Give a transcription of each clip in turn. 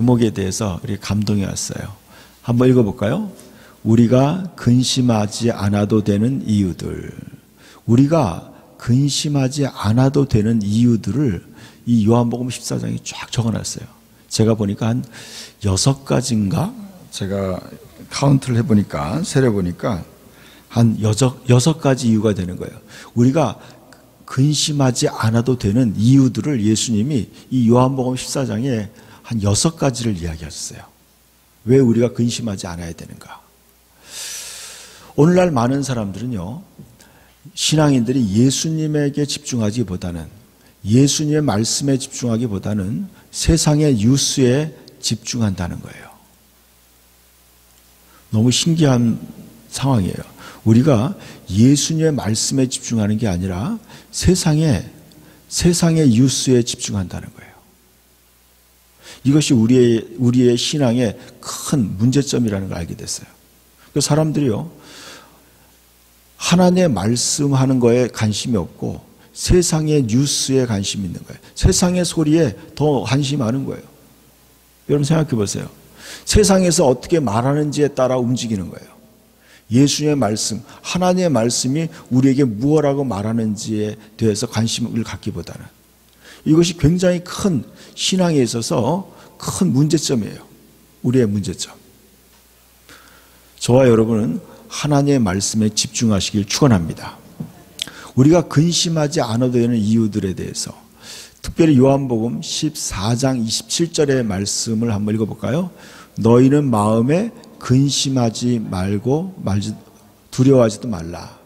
제목에 대해서 이렇게 감동이 왔어요. 한번 읽어볼까요? 우리가 근심하지 않아도 되는 이유들. 우리가 근심하지 않아도 되는 이유들을 이 요한복음 14장에 쫙 적어놨어요. 제가 보니까 한 6가지인가? 제가 카운트를 해보니까, 세려보니까 한 6가지 이유가 되는 거예요. 우리가 근심하지 않아도 되는 이유들을 예수님이 이 요한복음 14장에 한 6가지를 이야기하셨어요. 왜 우리가 근심하지 않아야 되는가? 오늘날 많은 사람들은요, 신앙인들이 예수님에게 집중하기보다는, 예수님의 말씀에 집중하기보다는 세상의 뉴스에 집중한다는 거예요. 너무 신기한 상황이에요. 우리가 예수님의 말씀에 집중하는 게 아니라 세상의 뉴스에 집중한다는 거예요. 이것이 우리의 신앙의 큰 문제점이라는 걸 알게 됐어요. 사람들이요, 하나님의 말씀하는 거에 관심이 없고 세상의 뉴스에 관심이 있는 거예요. 세상의 소리에 더 관심이 많은 거예요. 여러분 생각해 보세요. 세상에서 어떻게 말하는지에 따라 움직이는 거예요. 예수님의 말씀, 하나님의 말씀이 우리에게 무엇라고 말하는지에 대해서 관심을 갖기보다는, 이것이 굉장히 큰 신앙에 있어서 큰 문제점이에요. 우리의 문제점. 저와 여러분은 하나님의 말씀에 집중하시길 축원합니다. 우리가 근심하지 않아도 되는 이유들에 대해서, 특별히 요한복음 14장 27절의 말씀을 한번 읽어볼까요? 너희는 마음에 근심하지 말고 두려워하지도 말라.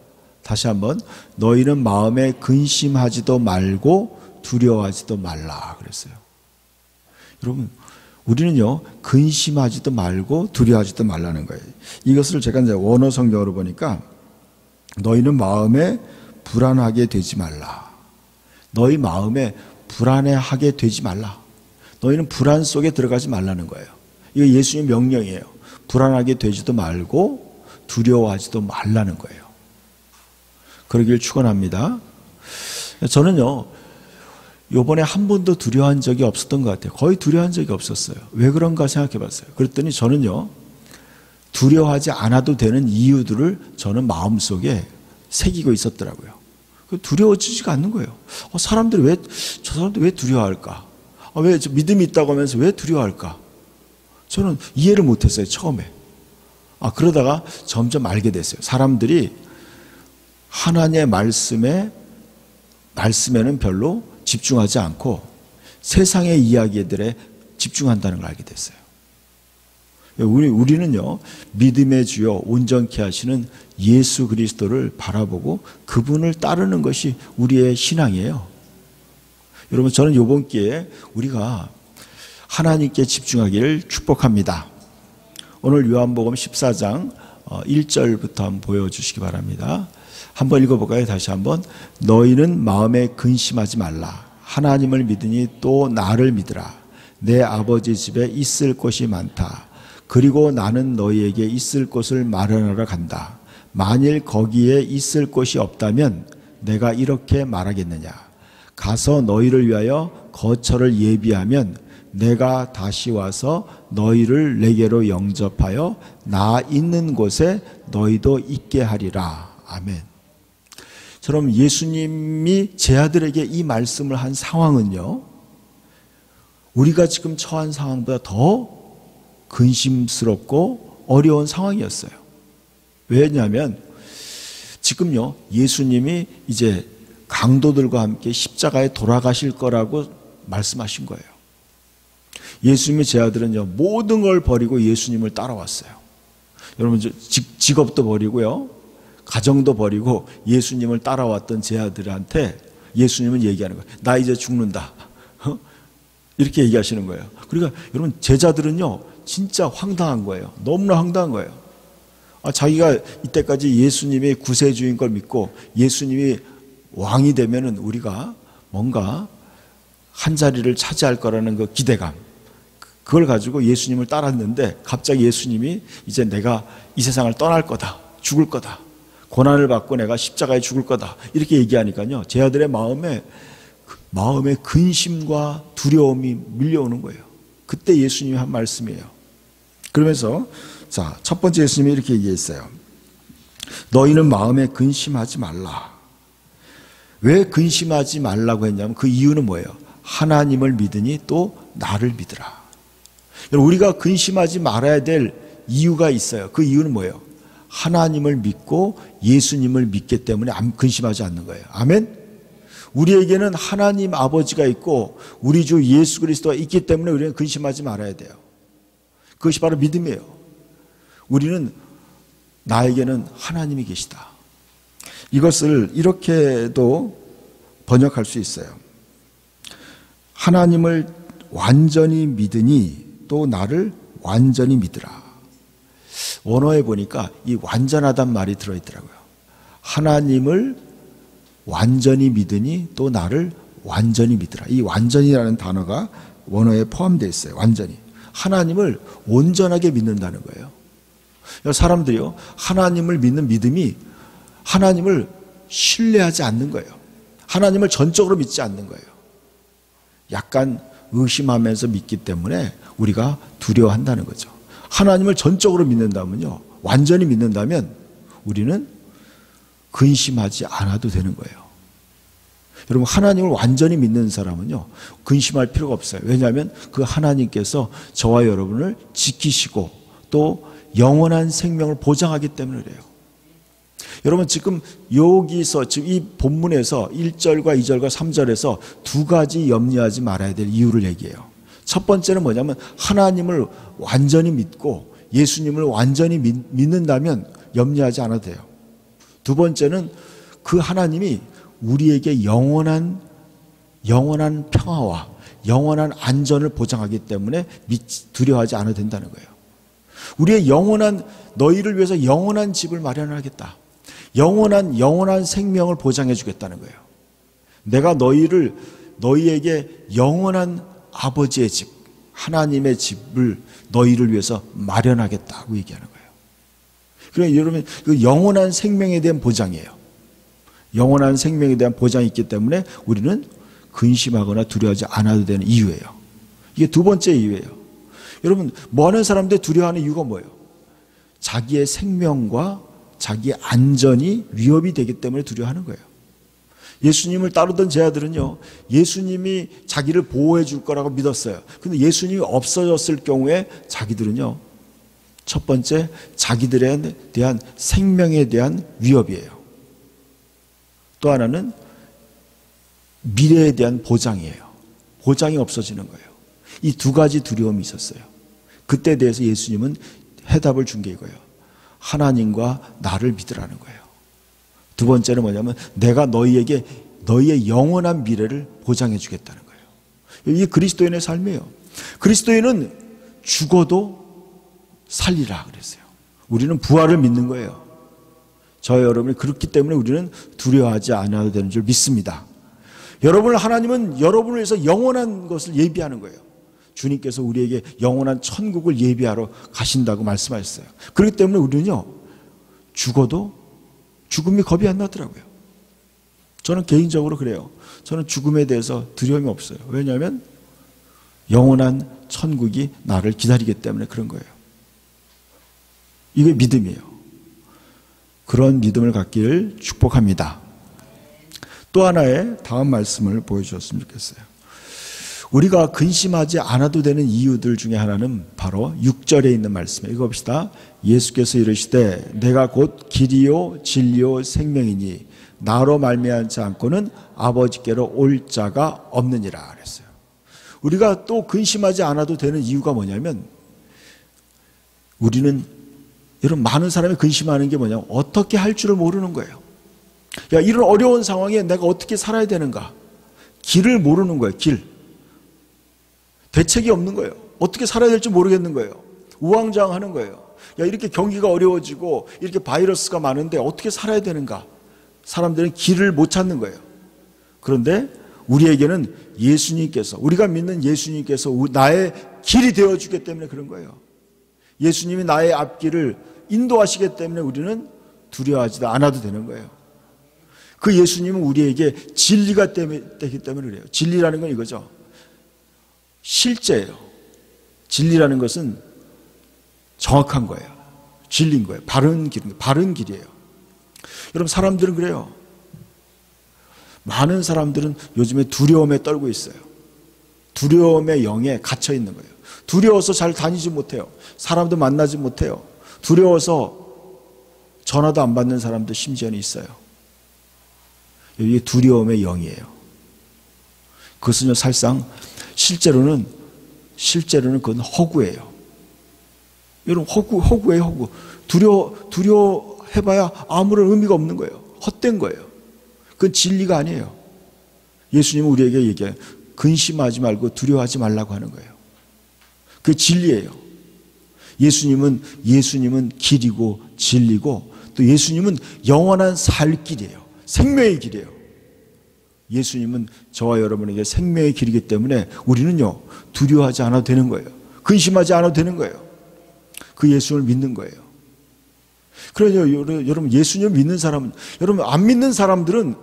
다시 한번, 너희는 마음에 근심하지도 말고 두려워하지도 말라 그랬어요. 여러분, 우리는요, 근심하지도 말고 두려워하지도 말라는 거예요. 이것을 제가 이제 원어 성경으로 보니까, 너희는 마음에 불안하게 되지 말라. 너희 마음에 불안해하게 되지 말라. 너희는 불안 속에 들어가지 말라는 거예요. 이거 예수님의 명령이에요. 불안하게 되지도 말고 두려워하지도 말라는 거예요. 그러길 축원합니다. 저는요, 요번에 한 번도 두려워한 적이 없었던 것 같아요. 거의 두려워한 적이 없었어요. 왜 그런가 생각해 봤어요. 그랬더니 저는요, 두려워하지 않아도 되는 이유들을 저는 마음속에 새기고 있었더라고요. 두려워지지가 않는 거예요. 사람들이 저 사람들 왜 두려워할까? 왜 믿음이 있다고 하면서 왜 두려워할까? 저는 이해를 못했어요, 처음에. 그러다가 점점 알게 됐어요. 사람들이 하나님의 말씀에는 별로 집중하지 않고 세상의 이야기들에 집중한다는 걸 알게 됐어요. 우리는요, 믿음의 주요 온전케 하시는 예수 그리스도를 바라보고 그분을 따르는 것이 우리의 신앙이에요. 여러분, 저는 이번 기회에 우리가 하나님께 집중하기를 축복합니다. 오늘 요한복음 14장 1절부터 한번 보여주시기 바랍니다. 한번 읽어볼까요? 다시 한번. 너희는 마음에 근심하지 말라. 하나님을 믿으니 또 나를 믿으라. 내 아버지 집에 있을 곳이 많다. 그리고 나는 너희에게 있을 곳을 마련하러 간다. 만일 거기에 있을 곳이 없다면 내가 이렇게 말하겠느냐. 가서 너희를 위하여 거처를 예비하면 내가 다시 와서 너희를 내게로 영접하여 나 있는 곳에 너희도 있게 하리라. 아멘. 저럼 예수님이 제 아들에게 이 말씀을 한 상황은요, 우리가 지금 처한 상황보다 더 근심스럽고 어려운 상황이었어요. 왜냐하면 지금요, 예수님이 이제 강도들과 함께 십자가에 돌아가실 거라고 말씀하신 거예요. 예수님의 제 아들은요, 모든 걸 버리고 예수님을 따라왔어요. 여러분, 직업도 버리고요, 가정도 버리고 예수님을 따라왔던 제 아들한테 예수님은 얘기하는 거예요. 나 이제 죽는다. 이렇게 얘기하시는 거예요. 그러니까 여러분, 제자들은요, 진짜 황당한 거예요. 너무나 황당한 거예요. 자기가 이때까지 예수님이 구세주인 걸 믿고 예수님이 왕이 되면은 우리가 뭔가 한 자리를 차지할 거라는 그 기대감, 그걸 가지고 예수님을 따랐는데 갑자기 예수님이 이제 내가 이 세상을 떠날 거다, 죽을 거다, 고난을 받고 내가 십자가에 죽을 거다, 이렇게 얘기하니까요, 제 아들의 마음에 근심과 두려움이 밀려오는 거예요. 그때 예수님이 한 말씀이에요. 그러면서 자, 첫 번째 예수님이 이렇게 얘기했어요. 너희는 마음에 근심하지 말라. 왜 근심하지 말라고 했냐면 그 이유는 뭐예요? 하나님을 믿으니 또 나를 믿으라. 우리가 근심하지 말아야 될 이유가 있어요. 그 이유는 뭐예요? 하나님을 믿고 예수님을 믿기 때문에 근심하지 않는 거예요. 아멘? 우리에게는 하나님 아버지가 있고 우리 주 예수 그리스도가 있기 때문에 우리는 근심하지 말아야 돼요. 그것이 바로 믿음이에요. 우리는 나에게는 하나님이 계시다. 이것을 이렇게도 번역할 수 있어요. 하나님을 완전히 믿으니 또 나를 완전히 믿으라. 원어에 보니까 이 완전하단 말이 들어있더라고요. 하나님을 완전히 믿으니 또 나를 완전히 믿으라. 이 완전이라는 단어가 원어에 포함되어 있어요. 완전히. 하나님을 온전하게 믿는다는 거예요. 사람들이요, 하나님을 믿는 믿음이 하나님을 신뢰하지 않는 거예요. 하나님을 전적으로 믿지 않는 거예요. 약간 의심하면서 믿기 때문에 우리가 두려워한다는 거죠. 하나님을 전적으로 믿는다면요, 완전히 믿는다면 우리는 근심하지 않아도 되는 거예요. 여러분, 하나님을 완전히 믿는 사람은요, 근심할 필요가 없어요. 왜냐하면 그 하나님께서 저와 여러분을 지키시고 또 영원한 생명을 보장하기 때문에 그래요. 여러분, 지금 여기서 지금 이 본문에서 1절과 2절과 3절에서 두 가지 염려하지 말아야 될 이유를 얘기해요. 첫 번째는 뭐냐면 하나님을 완전히 믿고 예수님을 완전히 믿는다면 염려하지 않아도 돼요. 두 번째는 그 하나님이 우리에게 영원한 평화와 영원한 안전을 보장하기 때문에 두려워하지 않아도 된다는 거예요. 우리의 너희를 위해서 영원한 집을 마련하겠다. 영원한 생명을 보장해 주겠다는 거예요. 내가 너희에게 영원한 아버지의 집, 하나님의 집을 너희를 위해서 마련하겠다고 얘기하는 거예요. 그러니까 여러분, 그 영원한 생명에 대한 보장이에요. 영원한 생명에 대한 보장이 있기 때문에 우리는 근심하거나 두려워하지 않아도 되는 이유예요. 이게 두 번째 이유예요. 여러분, 많은 사람들이 두려워하는 이유가 뭐예요? 자기의 생명과 자기의 안전이 위협이 되기 때문에 두려워하는 거예요. 예수님을 따르던 제자들은요, 예수님이 자기를 보호해 줄 거라고 믿었어요. 근데 예수님이 없어졌을 경우에 자기들은요, 첫 번째, 자기들에 대한 생명에 대한 위협이에요. 또 하나는 미래에 대한 보장이에요. 보장이 없어지는 거예요. 이 두 가지 두려움이 있었어요. 그때 대해서 예수님은 해답을 준 게 이거예요. 하나님과 나를 믿으라는 거예요. 두 번째는 뭐냐면 내가 너희에게 너희의 영원한 미래를 보장해 주겠다는 거예요. 이게 그리스도인의 삶이에요. 그리스도인은 죽어도 살리라 그랬어요. 우리는 부활을 믿는 거예요. 저와 여러분이 그렇기 때문에 우리는 두려워하지 않아도 되는 줄 믿습니다. 하나님은 여러분을 위해서 영원한 것을 예비하는 거예요. 주님께서 우리에게 영원한 천국을 예비하러 가신다고 말씀하셨어요. 그렇기 때문에 우리는요, 죽어도 죽음이 겁이 안 나더라고요. 저는 개인적으로 그래요. 저는 죽음에 대해서 두려움이 없어요. 왜냐하면 영원한 천국이 나를 기다리기 때문에 그런 거예요. 이게 믿음이에요. 그런 믿음을 갖기를 축복합니다. 또 하나의 다음 말씀을 보여주셨으면 좋겠어요. 우리가 근심하지 않아도 되는 이유들 중에 하나는 바로 6절에 있는 말씀이에요. 읽어봅시다. 예수께서 이르시되 내가 곧 길이요 진리요 생명이니 나로 말미암지 않고는 아버지께로 올 자가 없느니라 그랬어요. 우리가 또 근심하지 않아도 되는 이유가 뭐냐면 우리는 여러분 많은 사람이 근심하는 게 뭐냐면 어떻게 할 줄을 모르는 거예요. 야, 이런 어려운 상황에 내가 어떻게 살아야 되는가? 길을 모르는 거예요. 대책이 없는 거예요. 어떻게 살아야 될지 모르겠는 거예요. 우왕좌왕하는 거예요. 야, 이렇게 경기가 어려워지고 이렇게 바이러스가 많은데 어떻게 살아야 되는가? 사람들은 길을 못 찾는 거예요. 그런데 우리에게는 예수님께서, 우리가 믿는 예수님께서 나의 길이 되어주기 때문에 그런 거예요. 예수님이 나의 앞길을 인도하시기 때문에 우리는 두려워하지도 않아도 되는 거예요. 그 예수님은 우리에게 진리가 되기 때문에 그래요. 진리라는 건 이거죠. 실제예요. 진리라는 것은 정확한 거예요. 진리인 거예요. 바른 길이에요. 여러분, 사람들은 그래요. 많은 사람들은 요즘에 두려움에 떨고 있어요. 두려움의 영에 갇혀 있는 거예요. 두려워서 잘 다니지 못해요. 사람도 만나지 못해요. 두려워서 전화도 안 받는 사람도 심지어는 있어요. 이게 두려움의 영이에요. 그것은 사실상 실제로는 그건 허구예요. 여러분, 허구예요, 허구. 두려워해봐야 아무런 의미가 없는 거예요. 헛된 거예요. 그건 진리가 아니에요. 예수님은 우리에게 얘기해요. 근심하지 말고 두려워하지 말라고 하는 거예요. 그게 진리예요. 예수님은 길이고 진리고 또 예수님은 영원한 살 길이에요. 생명의 길이에요. 예수님은 저와 여러분에게 생명의 길이기 때문에 우리는요, 두려워하지 않아도 되는 거예요. 근심하지 않아도 되는 거예요. 그 예수를 믿는 거예요. 그래서 여러분, 예수님을 믿는 사람은, 여러분, 안 믿는 사람들은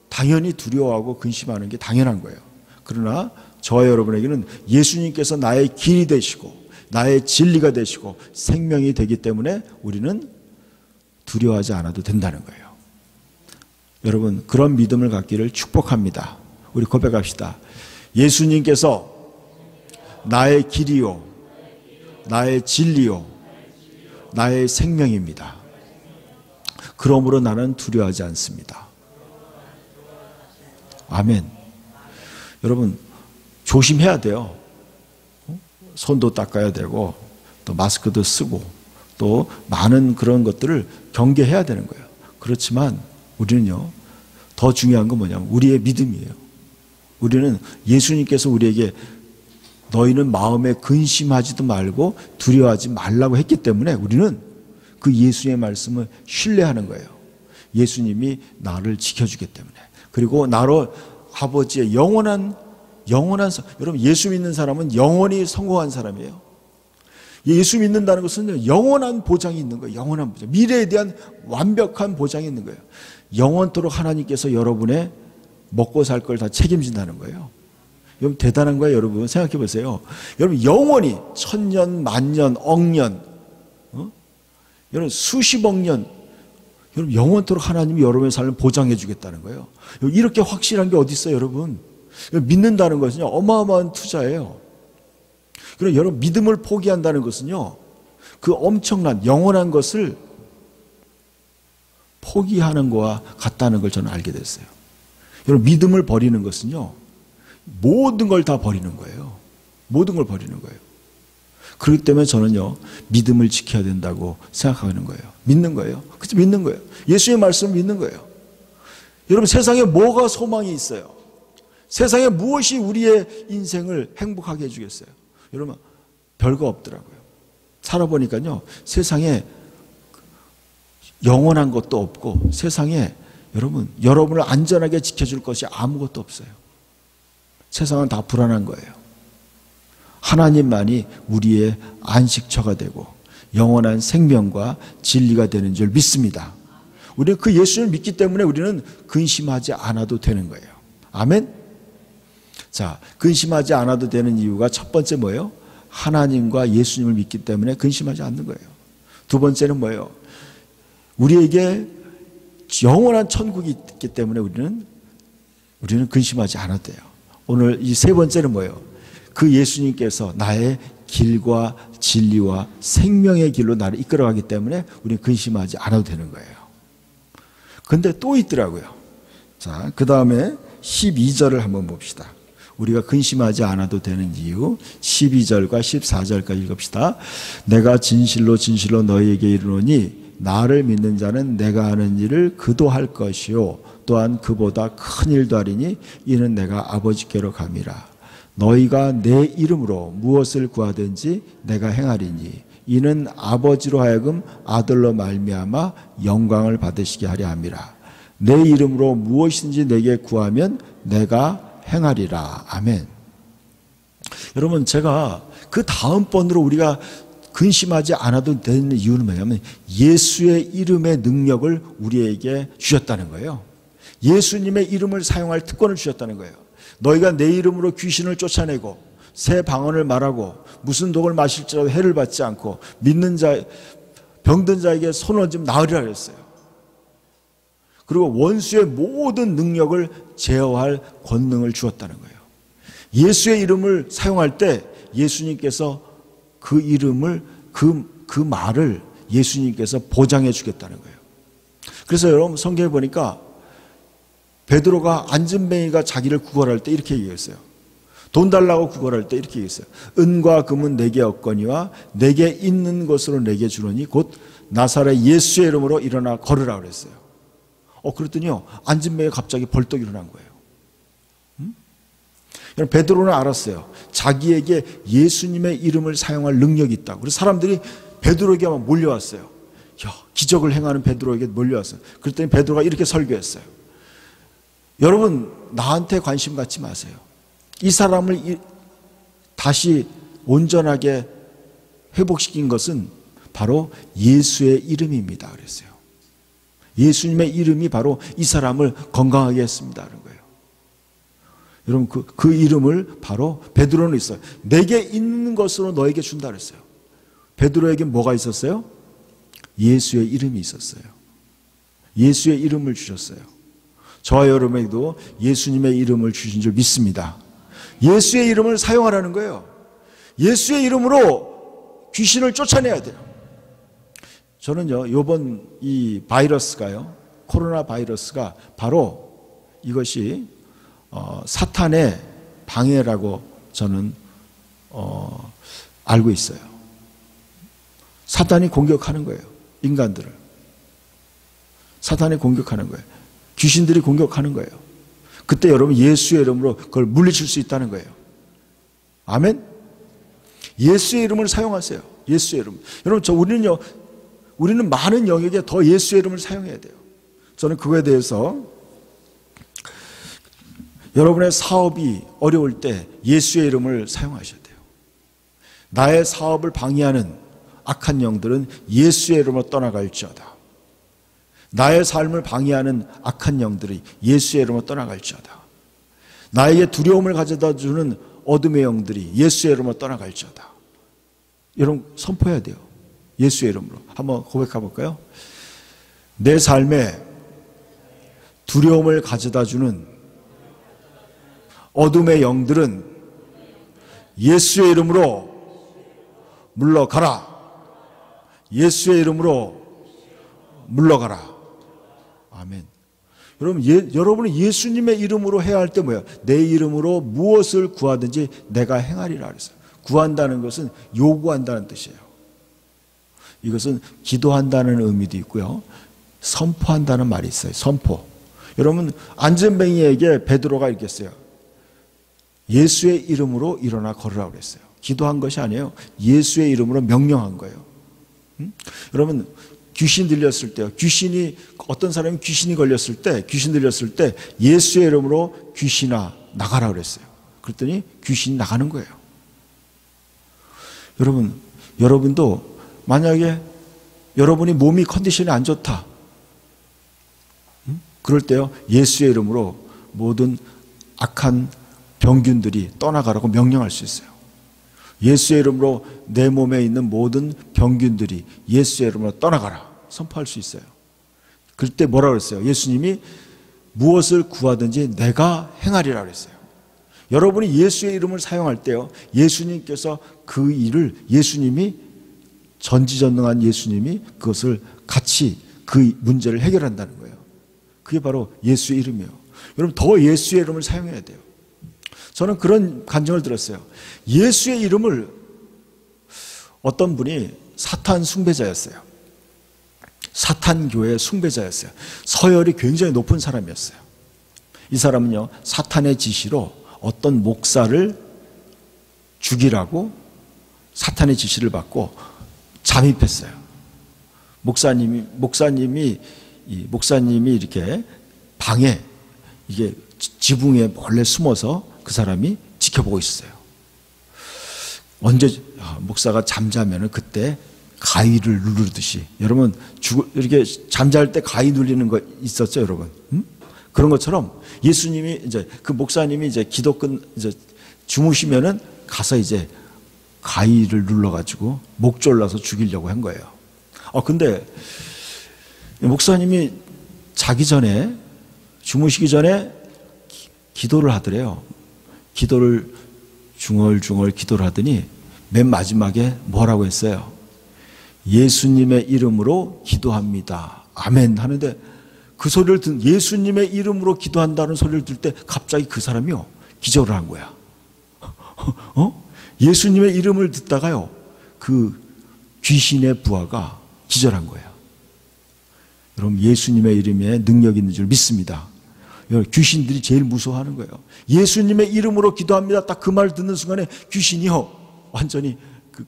당연히 두려워하고 근심하는 게 당연한 거예요. 그러나 저와 여러분에게는 예수님께서 나의 길이 되시고 나의 진리가 되시고 생명이 되기 때문에 우리는 두려워하지 않아도 된다는 거예요. 여러분, 그런 믿음을 갖기를 축복합니다. 우리 고백합시다. 예수님께서 나의 길이요, 나의 진리요, 나의 생명입니다. 그러므로 나는 두려워하지 않습니다. 아멘. 여러분, 조심해야 돼요. 손도 닦아야 되고 또 마스크도 쓰고 또 많은 그런 것들을 경계해야 되는 거예요. 그렇지만 우리는요, 더 중요한 건 뭐냐면 우리의 믿음이에요. 우리는 예수님께서 우리에게 너희는 마음에 근심하지도 말고 두려워하지 말라고 했기 때문에 우리는 그 예수의 말씀을 신뢰하는 거예요. 예수님이 나를 지켜주기 때문에. 그리고 나로 아버지의 영원한 여러분, 예수 믿는 사람은 영원히 성공한 사람이에요. 예수 믿는다는 것은 영원한 보장이 있는 거예요. 영원한 보장. 미래에 대한 완벽한 보장이 있는 거예요. 영원토록 하나님께서 여러분의 먹고 살 걸 다 책임진다는 거예요. 여러분, 대단한 거예요. 여러분, 생각해 보세요. 여러분, 영원히 천년, 만년, 억년, 여러분, 수십억 년, 여러분, 영원토록 하나님이 여러분의 삶을 보장해 주겠다는 거예요. 이렇게 확실한 게 어디 있어요, 여러분? 믿는다는 것은요, 어마어마한 투자예요. 그럼 여러분, 믿음을 포기한다는 것은요, 그 엄청난 영원한 것을 포기하는 거와 같다는 걸 저는 알게 됐어요. 여러분, 믿음을 버리는 것은요, 모든 걸 다 버리는 거예요. 모든 걸 버리는 거예요. 그렇기 때문에 저는요, 믿음을 지켜야 된다고 생각하는 거예요. 믿는 거예요. 그치, 믿는 거예요. 예수의 말씀을 믿는 거예요. 여러분, 세상에 뭐가 소망이 있어요? 세상에 무엇이 우리의 인생을 행복하게 해주겠어요? 여러분, 별거 없더라고요. 살아보니까요, 세상에 영원한 것도 없고 세상에 여러분을 안전하게 지켜줄 것이 아무것도 없어요. 세상은 다 불안한 거예요. 하나님만이 우리의 안식처가 되고 영원한 생명과 진리가 되는 줄 믿습니다. 우리는 그 예수를 믿기 때문에 우리는 근심하지 않아도 되는 거예요. 아멘? 자, 근심하지 않아도 되는 이유가 첫 번째 뭐예요? 하나님과 예수님을 믿기 때문에 근심하지 않는 거예요. 두 번째는 뭐예요? 우리에게 영원한 천국이 있기 때문에 우리는 근심하지 않아도 돼요. 오늘 이 세 번째는 뭐예요? 그 예수님께서 나의 길과 진리와 생명의 길로 나를 이끌어가기 때문에 우리는 근심하지 않아도 되는 거예요. 근데 또 있더라고요. 자, 그 다음에 12절을 한번 봅시다. 우리가 근심하지 않아도 되는 이유 12절과 14절까지 읽읍시다. 내가 진실로 진실로 너희에게 이르노니 나를 믿는 자는 내가 하는 일을 그도 할 것이요 또한 그보다 큰 일도 하리니 이는 내가 아버지께로 감이라. 너희가 내 이름으로 무엇을 구하든지 내가 행하리니 이는 아버지로 하여금 아들로 말미암아 영광을 받으시게 하려 함이라. 내 이름으로 무엇이든지 내게 구하면 내가 행하리라. 아멘. 여러분, 제가 그 다음번으로 우리가 근심하지 않아도 되는 이유는 뭐냐면 예수의 이름의 능력을 우리에게 주셨다는 거예요. 예수님의 이름을 사용할 특권을 주셨다는 거예요. 너희가 내 이름으로 귀신을 쫓아내고 새 방언을 말하고 무슨 독을 마실지라도 해를 받지 않고 믿는 자, 병든 자에게 손을 얹으면 나으리라 그랬어요. 그리고 원수의 모든 능력을 제어할 권능을 주었다는 거예요. 예수의 이름을 사용할 때 예수님께서 그 이름을, 그 말을 예수님께서 보장해 주겠다는 거예요. 그래서 여러분 성경에 보니까 베드로가 안진뱅이가 자기를 구걸할 때 이렇게 얘기했어요. 돈 달라고 구걸할 때 이렇게 얘기했어요. 은과 금은 내게 없거니와 내게 있는 것으로 내게 주노니 곧 나사렛 예수의 이름으로 일어나 걸으라 그랬어요. 그랬더니요, 안진뱅이가 갑자기 벌떡 일어난 거예요. 베드로는 알았어요. 자기에게 예수님의 이름을 사용할 능력이 있다고. 그래서 사람들이 베드로에게 막 몰려왔어요. 기적을 행하는 베드로에게 몰려왔어요. 그랬더니 베드로가 이렇게 설교했어요. 여러분, 나한테 관심 갖지 마세요. 이 사람을 다시 온전하게 회복시킨 것은 바로 예수의 이름입니다. 그랬어요. 예수님의 이름이 바로 이 사람을 건강하게 했습니다. 그런 거예요. 여러분, 그 이름을 바로 베드로는 있어요. 내게 있는 것으로 너에게 준다 그랬어요. 베드로에게 뭐가 있었어요? 예수의 이름이 있었어요. 예수의 이름을 주셨어요. 저와 여러분에게도 예수님의 이름을 주신 줄 믿습니다. 예수의 이름을 사용하라는 거예요. 예수의 이름으로 귀신을 쫓아내야 돼요. 저는요, 이번 이 바이러스가요, 코로나 바이러스가 바로 이것이 사탄의 방해라고 저는 알고 있어요. 사탄이 공격하는 거예요. 인간들을. 사탄이 공격하는 거예요. 귀신들이 공격하는 거예요. 그때 여러분 예수의 이름으로 그걸 물리칠 수 있다는 거예요. 아멘? 예수의 이름을 사용하세요. 예수의 이름. 여러분, 우리는 많은 영역에 더 예수의 이름을 사용해야 돼요. 저는 그거에 대해서 여러분의 사업이 어려울 때 예수의 이름을 사용하셔야 돼요. 나의 사업을 방해하는 악한 영들은 예수의 이름으로 떠나갈지어다. 나의 삶을 방해하는 악한 영들이 예수의 이름으로 떠나갈지어다. 나에게 두려움을 가져다 주는 어둠의 영들이 예수의 이름으로 떠나갈지어다. 여러분 선포해야 돼요. 예수의 이름으로. 한번 고백해 볼까요? 내 삶에 두려움을 가져다 주는 어둠의 영들은 예수의 이름으로 물러가라. 예수의 이름으로 물러가라. 아멘. 여러분은 예수님의 이름으로 해야 할 때 뭐예요? 내 이름으로 무엇을 구하든지 내가 행하리라 그랬어요. 구한다는 것은 요구한다는 뜻이에요. 이것은 기도한다는 의미도 있고요. 선포한다는 말이 있어요. 선포. 여러분, 안진뱅이에게 베드로가 이렇게 했어요. 예수의 이름으로 일어나 걸으라고 그랬어요. 기도한 것이 아니에요. 예수의 이름으로 명령한 거예요. 여러분, 귀신 들렸을 때요. 어떤 사람이 귀신이 걸렸을 때, 귀신 들렸을 때 예수의 이름으로 귀신아 나가라 그랬어요. 그랬더니 귀신이 나가는 거예요. 여러분도 만약에 여러분이 몸이 컨디션이 안 좋다. 그럴 때요. 예수의 이름으로 모든 악한 병균들이 떠나가라고 명령할 수 있어요. 예수의 이름으로 내 몸에 있는 모든 병균들이 예수의 이름으로 떠나가라. 선포할 수 있어요. 그때 뭐라 그랬어요? 예수님이 무엇을 구하든지 내가 행하리라 그랬어요. 여러분이 예수의 이름을 사용할 때요. 예수님께서 그 일을 예수님이 전지전능한 예수님이 그것을 같이 그 문제를 해결한다는 거예요. 그게 바로 예수의 이름이에요. 여러분 더 예수의 이름을 사용해야 돼요. 저는 그런 간증을 들었어요. 예수의 이름을 어떤 분이 사탄 숭배자였어요. 사탄 교회 숭배자였어요. 서열이 굉장히 높은 사람이었어요. 이 사람은요, 사탄의 지시로 어떤 목사를 죽이라고 사탄의 지시를 받고 잠입했어요. 목사님이 이렇게 방에 이게 지붕에 몰래 숨어서 그 사람이 지켜보고 있었어요. 언제 목사가 잠자면은 그때 가위를 누르듯이, 여러분 이렇게 잠잘 때 가위 눌리는 거 있었죠, 여러분? 그런 것처럼 예수님이 이제 그 목사님이 이제 기도 이제 주무시면은 가서 이제 가위를 눌러가지고 목 졸라서 죽이려고 한 거예요. 근데 목사님이 자기 전에, 주무시기 전에 기도를 하더래요. 기도를 중얼중얼 기도를 하더니 맨 마지막에 뭐라고 했어요? 예수님의 이름으로 기도합니다. 아멘 하는데 그 소리를 예수님의 이름으로 기도한다는 소리를 들을 때 갑자기 그 사람이요, 기절을 한 거야. 예수님의 이름을 듣다가요, 그 귀신의 부하가 기절한 거예요. 여러분, 예수님의 이름에 능력이 있는 줄 믿습니다. 귀신들이 제일 무서워하는 거예요. 예수님의 이름으로 기도합니다. 딱 그 말 듣는 순간에 귀신이요, 완전히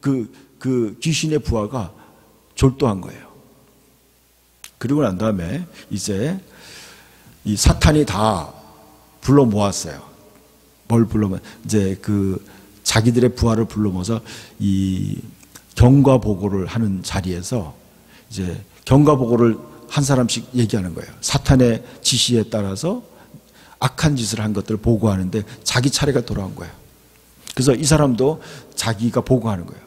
그 귀신의 부하가 졸도한 거예요. 그리고 난 다음에 이제 이 사탄이 다 불러 모았어요. 뭘 불러 모아? 이제 그 자기들의 부하를 불러 모아서 이 경과 보고를 하는 자리에서 이제 경과 보고를 한 사람씩 얘기하는 거예요. 사탄의 지시에 따라서 악한 짓을 한 것들을 보고하는데 자기 차례가 돌아온 거예요. 그래서 이 사람도 자기가 보고하는 거예요.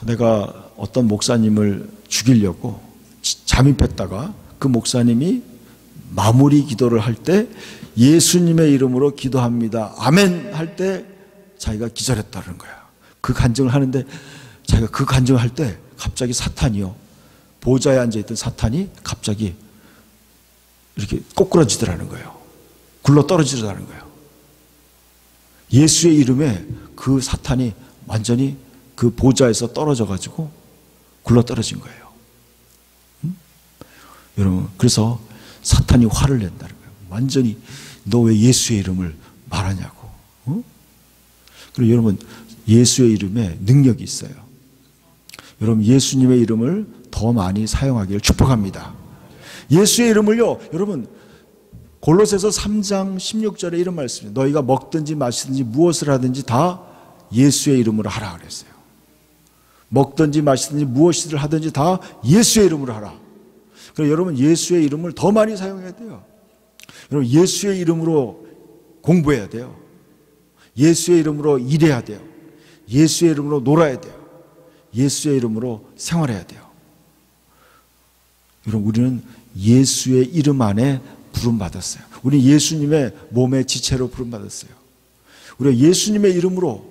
내가 어떤 목사님을 죽이려고 잠입했다가 그 목사님이 마무리 기도를 할 때 예수님의 이름으로 기도합니다. 아멘 할 때 자기가 기절했다는 거야. 그 간증을 하는데 자기가 그 간증을 할 때 갑자기 사탄이요, 보좌에 앉아있던 사탄이 갑자기 이렇게 꼬꾸라지더라는 거예요. 굴러 떨어지더라는 거예요. 예수의 이름에 그 사탄이 완전히 그 보좌에서 떨어져 가지고 굴러 떨어진 거예요. 여러분, 그래서 사탄이 화를 낸다는 거예요. 완전히 너 왜 예수의 이름을 말하냐고. 그리고 여러분, 예수의 이름에 능력이 있어요. 여러분, 예수님의 이름을 더 많이 사용하기를 축복합니다. 예수의 이름을요, 여러분, 골로새서 3장 16절에 이런 말씀이에요. 너희가 먹든지 마시든지 무엇을 하든지 다 예수의 이름으로 하라 그랬어요. 먹든지 마시든지 무엇을 하든지 다 예수의 이름으로 하라. 그래서 여러분, 예수의 이름을 더 많이 사용해야 돼요. 여러분, 예수의 이름으로 공부해야 돼요. 예수의 이름으로 일해야 돼요. 예수의 이름으로 놀아야 돼요. 예수의 이름으로 생활해야 돼요. 여러분, 우리는 예수의 이름 안에 부름받았어요. 우리 예수님의 몸의 지체로 부름받았어요. 우리가 예수님의 이름으로,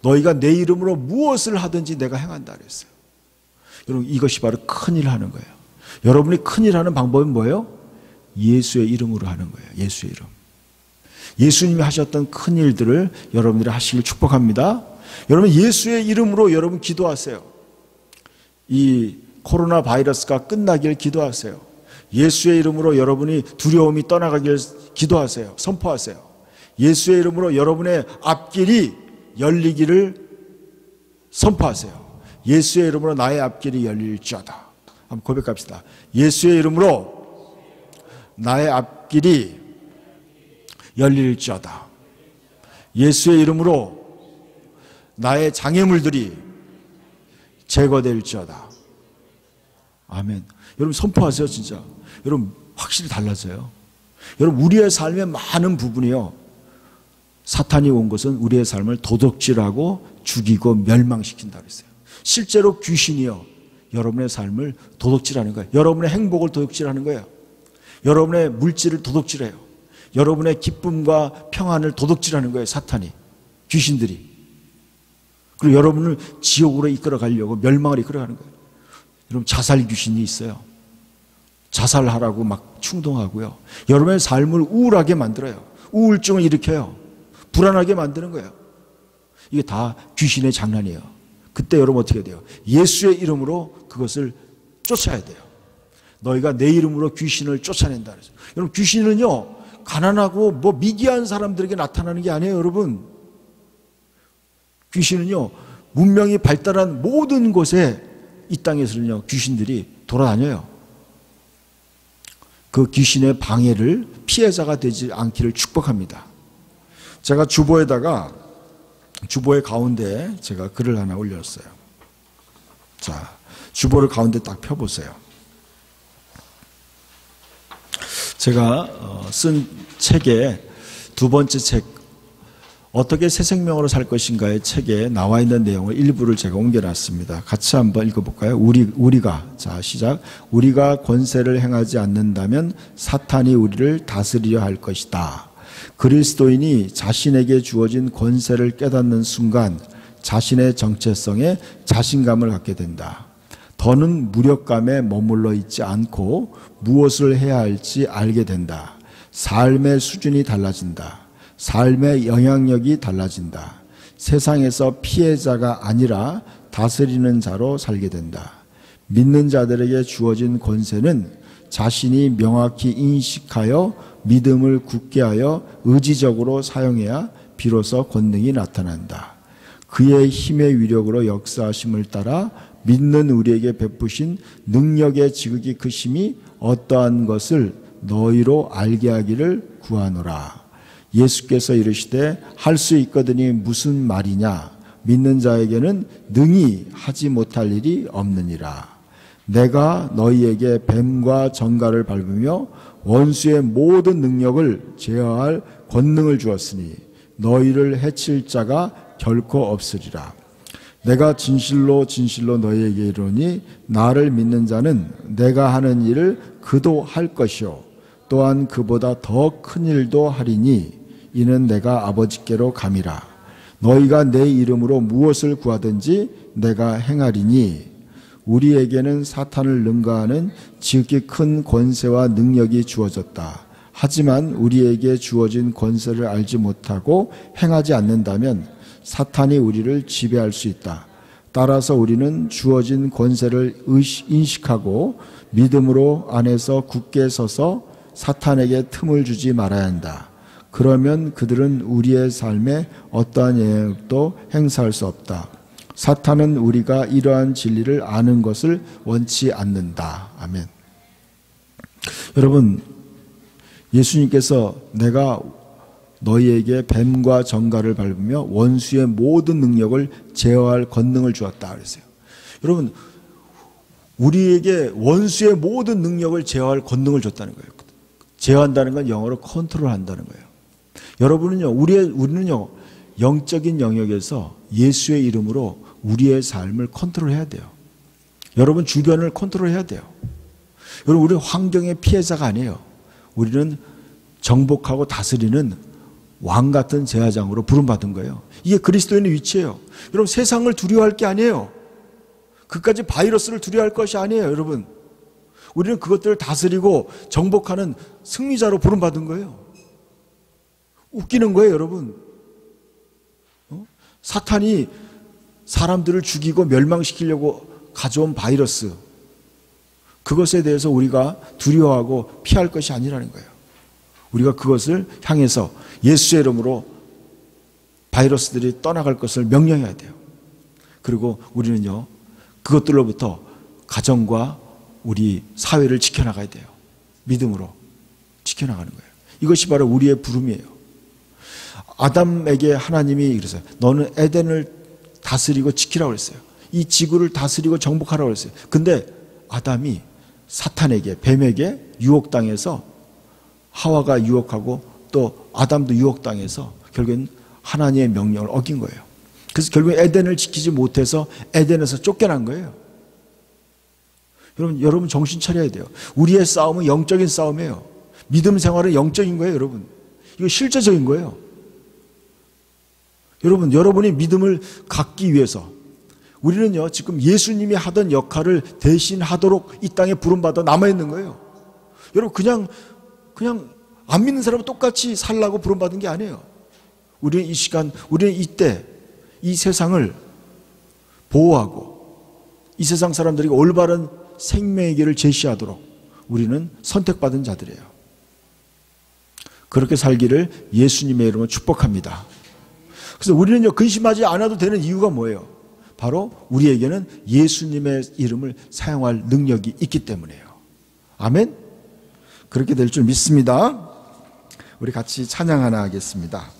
너희가 내 이름으로 무엇을 하든지 내가 행한다 그랬어요. 여러분, 이것이 바로 큰일 하는 거예요. 여러분이 큰일 하는 방법은 뭐예요? 예수의 이름으로 하는 거예요. 예수의 이름. 예수님이 하셨던 큰 일들을 여러분들이 하시길 축복합니다. 여러분, 예수의 이름으로 여러분 기도하세요. 이 코로나 바이러스가 끝나길 기도하세요. 예수의 이름으로 여러분이 두려움이 떠나가길 기도하세요. 선포하세요. 예수의 이름으로 여러분의 앞길이 열리기를 선포하세요. 예수의 이름으로 나의 앞길이 열릴지어다. 한번 고백합시다. 예수의 이름으로 나의 앞길이 열릴지어다. 예수의 이름으로 나의 장애물들이 제거될지어다. 아멘. 여러분, 선포하세요. 진짜 여러분, 확실히 달라져요. 여러분, 우리의 삶의 많은 부분이요, 사탄이 온 것은 우리의 삶을 도둑질하고 죽이고 멸망시킨다 그랬어요. 실제로 귀신이요, 여러분의 삶을 도둑질하는 거예요. 여러분의 행복을 도둑질하는 거예요. 여러분의 물질을 도둑질해요. 여러분의 기쁨과 평안을 도둑질하는 거예요. 사탄이, 귀신들이. 그리고 여러분을 지옥으로 이끌어 가려고, 멸망을 이끌어 가는 거예요. 여러분, 자살 귀신이 있어요. 자살하라고 막 충동하고요, 여러분의 삶을 우울하게 만들어요. 우울증을 일으켜요. 불안하게 만드는 거예요. 이게 다 귀신의 장난이에요. 그때 여러분 어떻게 돼요? 예수의 이름으로 그것을 쫓아야 돼요. 너희가 내 이름으로 귀신을 쫓아낸다 그래서. 여러분, 귀신은요, 가난하고 뭐 미개한 사람들에게 나타나는 게 아니에요. 여러분, 귀신은요, 문명이 발달한 모든 곳에, 이 땅에서는요, 귀신들이 돌아다녀요. 그 귀신의 방해를 피해자가 되지 않기를 축복합니다. 제가 주보의 가운데 제가 글을 하나 올렸어요. 자, 주보를 가운데 딱 펴보세요. 제가 쓴 책의 두 번째 책, 어떻게 새 생명으로 살 것인가의 책에 나와 있는 내용을 일부를 제가 옮겨놨습니다. 같이 한번 읽어볼까요? 우리가 자 시작. 우리가 권세를 행하지 않는다면 사탄이 우리를 다스리려 할 것이다. 그리스도인이 자신에게 주어진 권세를 깨닫는 순간 자신의 정체성에 자신감을 갖게 된다. 더는 무력감에 머물러 있지 않고 무엇을 해야 할지 알게 된다. 삶의 수준이 달라진다. 삶의 영향력이 달라진다. 세상에서 피해자가 아니라 다스리는 자로 살게 된다. 믿는 자들에게 주어진 권세는 자신이 명확히 인식하여 믿음을 굳게 하여 의지적으로 사용해야 비로소 권능이 나타난다. 그의 힘의 위력으로 역사하심을 따라 믿는 우리에게 베푸신 능력의 지극히 크심이 어떠한 것을 너희로 알게 하기를 구하노라. 예수께서 이르시되 할 수 있거든이 무슨 말이냐. 믿는 자에게는 능히 하지 못할 일이 없느니라. 내가 너희에게 뱀과 정갈을 밟으며 원수의 모든 능력을 제어할 권능을 주었으니 너희를 해칠 자가 결코 없으리라. 내가 진실로 진실로 너희에게 이르노니 나를 믿는 자는 내가 하는 일을 그도 할 것이요 또한 그보다 더 큰 일도 하리니 이는 내가 아버지께로 감이라. 너희가 내 이름으로 무엇을 구하든지 내가 행하리니 우리에게는 사탄을 능가하는 지극히 큰 권세와 능력이 주어졌다. 하지만 우리에게 주어진 권세를 알지 못하고 행하지 않는다면 사탄이 우리를 지배할 수 있다. 따라서 우리는 주어진 권세를 인식하고 믿음으로 안에서 굳게 서서 사탄에게 틈을 주지 말아야 한다. 그러면 그들은 우리의 삶에 어떠한 영향력도 행사할 수 없다. 사탄은 우리가 이러한 진리를 아는 것을 원치 않는다. 아멘. 여러분, 예수님께서 내가 너희에게 뱀과 정갈을 밟으며 원수의 모든 능력을 제어할 권능을 주었다 그랬어요. 여러분, 우리에게 원수의 모든 능력을 제어할 권능을 줬다는 거예요. 제어한다는 건 영어로 컨트롤한다는 거예요. 여러분은요, 우리는요, 영적인 영역에서 예수의 이름으로 우리의 삶을 컨트롤해야 돼요. 여러분 주변을 컨트롤해야 돼요. 여러분 우리 환경의 피해자가 아니에요. 우리는 정복하고 다스리는 왕 같은 제사장으로 부름받은 거예요. 이게 그리스도인의 위치예요. 여러분 세상을 두려워할 게 아니에요. 그까지 바이러스를 두려워할 것이 아니에요. 여러분 우리는 그것들을 다스리고 정복하는 승리자로 부름받은 거예요. 웃기는 거예요, 여러분. 사탄이 사람들을 죽이고 멸망시키려고 가져온 바이러스, 그것에 대해서 우리가 두려워하고 피할 것이 아니라는 거예요. 우리가 그것을 향해서 예수의 이름으로 바이러스들이 떠나갈 것을 명령해야 돼요. 그리고 우리는요, 그것들로부터 가정과 우리 사회를 지켜나가야 돼요. 믿음으로 지켜나가는 거예요. 이것이 바로 우리의 부름이에요. 아담에게 하나님이 그랬어요. 너는 에덴을 다스리고 지키라고 그랬어요. 이 지구를 다스리고 정복하라고 그랬어요. 근데 아담이 사탄에게, 뱀에게 유혹당해서 하와가 유혹하고 또 아담도 유혹당해서 결국엔 하나님의 명령을 어긴 거예요. 그래서 결국엔 에덴을 지키지 못해서 에덴에서 쫓겨난 거예요. 여러분 정신 차려야 돼요. 우리의 싸움은 영적인 싸움이에요. 믿음 생활은 영적인 거예요, 여러분. 이거 실제적인 거예요. 여러분이 믿음을 갖기 위해서 우리는요, 지금 예수님이 하던 역할을 대신 하도록 이 땅에 부름받아 남아있는 거예요. 여러분, 그냥 안 믿는 사람은 똑같이 살라고 부름받은 게 아니에요. 우리는 이 시간, 우리는 이때, 이 세상을 보호하고 이 세상 사람들에게 올바른 생명의 길을 제시하도록 우리는 선택받은 자들이에요. 그렇게 살기를 예수님의 이름으로 축복합니다. 그래서 우리는요, 근심하지 않아도 되는 이유가 뭐예요? 바로 우리에게는 예수님의 이름을 사용할 능력이 있기 때문이에요. 아멘? 그렇게 될 줄 믿습니다. 우리 같이 찬양 하나 하겠습니다.